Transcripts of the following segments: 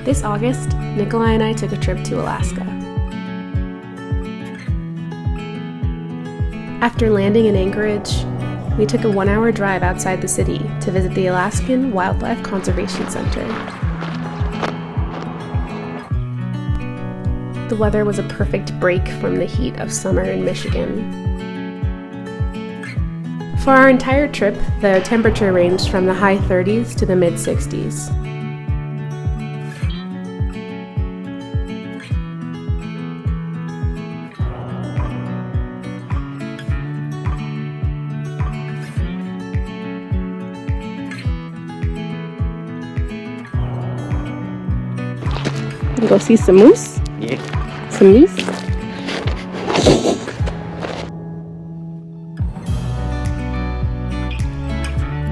This August, Nikolai and I took a trip to Alaska. After landing in Anchorage, we took a 1-hour drive outside the city to visit the Alaskan Wildlife Conservation Center. The weather was a perfect break from the heat of summer in Michigan. For our entire trip, the temperature ranged from the high 30s to the mid 60s. Go see some moose? Yeah. Some moose?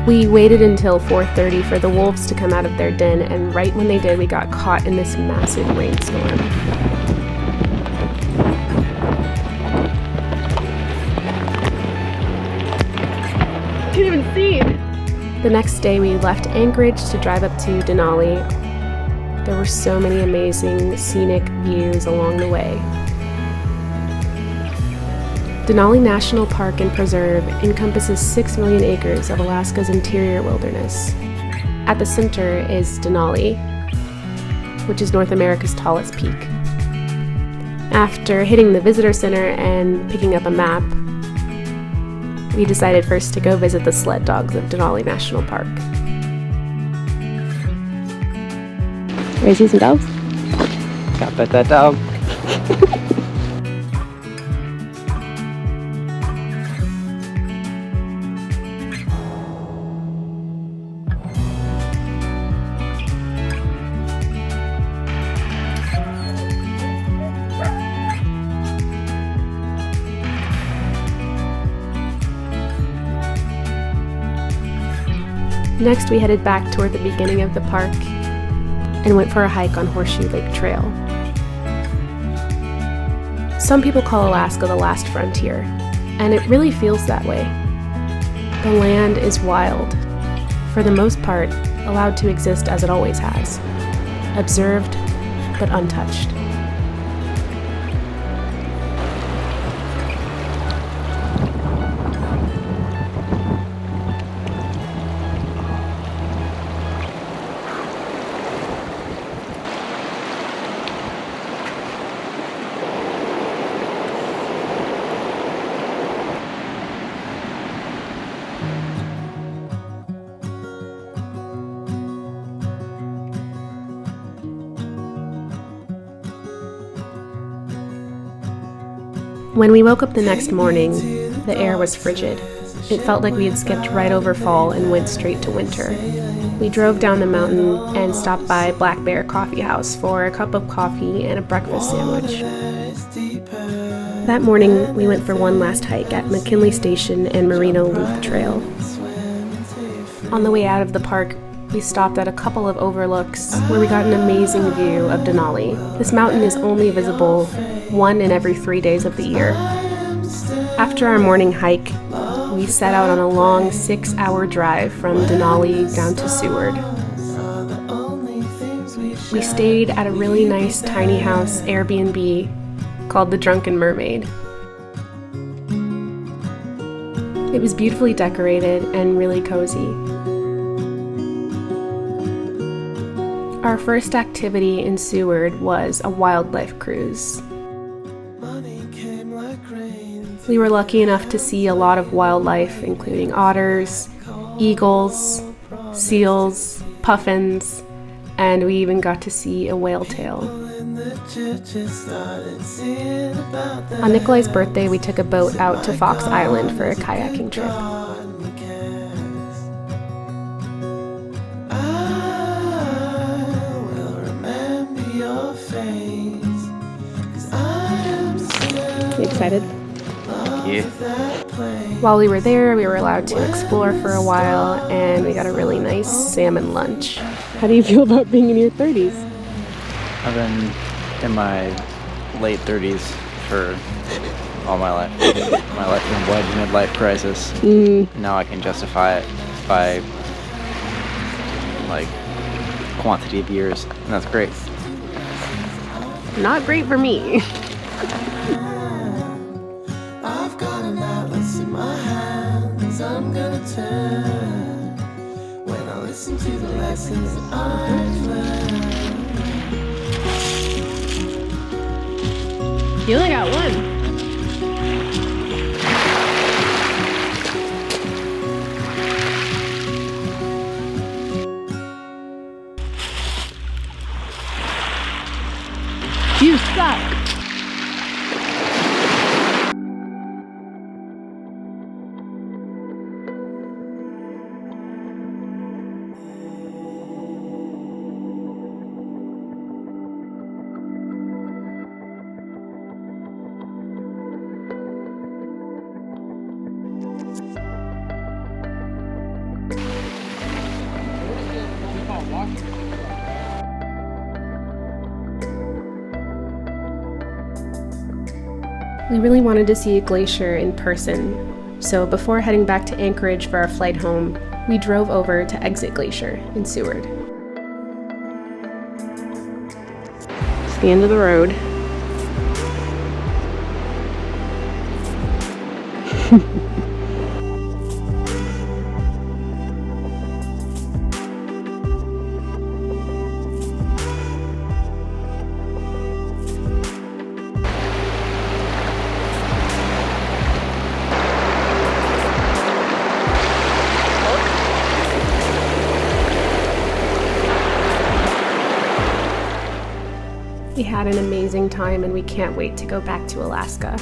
We waited until 4:30 for the wolves to come out of their den, and right when they did, we got caught in this massive rainstorm. Can't even see. The next day, we left Anchorage to drive up to Denali. There were so many amazing scenic views along the way. Denali National Park and Preserve encompasses 6 million acres of Alaska's interior wilderness. At the center is Denali, which is North America's tallest peak. After hitting the visitor center and picking up a map, we decided first to go visit the Sled Dogs of Denali National Park. Ready to see some dogs? Gotta pet that dog. Next, we headed back toward the beginning of the park and went for a hike on Horseshoe Lake Trail. Some people call Alaska the last frontier, and it really feels that way. The land is wild, for the most part, allowed to exist as it always has, observed but untouched. When we woke up the next morning, the air was frigid. It felt like we had skipped right over fall and went straight to winter. We drove down the mountain and stopped by Black Bear Coffee House for a cup of coffee and a breakfast sandwich. That morning, we went for one last hike at McKinley Station and Merino Loop Trail. On the way out of the park, we stopped at a couple of overlooks where we got an amazing view of Denali. This mountain is only visible 1 in every 3 days of the year. After our morning hike, we set out on a long 6-hour drive from Denali down to Seward. We stayed at a really nice tiny house Airbnb called the Drunken Mermaid. It was beautifully decorated and really cozy. Our first activity in Seward was a wildlife cruise. We were lucky enough to see a lot of wildlife, including otters, eagles, seals, puffins, and we even got to see a whale tail. On Nikolai's birthday, we took a boat out to Fox Island for a kayaking trip. You excited? Yeah. While we were there, we were allowed to explore for a while, and we got a really nice salmon lunch. How do you feel about being in your 30s? I've been in my late 30s for all my life. My life has been wedged in a midlife crisis. Now I can justify it by, like, quantity of years, and that's great. Not great for me. I've got an atlas in my hands. I'm gonna turn when I listen to the lessons that I've learned. You only got one. You suck. We really wanted to see a glacier in person, so before heading back to Anchorage for our flight home, we drove over to Exit Glacier in Seward. It's the end of the road. We had an amazing time and we can't wait to go back to Alaska.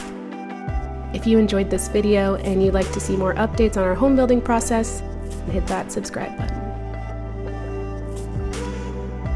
If you enjoyed this video and you'd like to see more updates on our home building process, hit that subscribe button.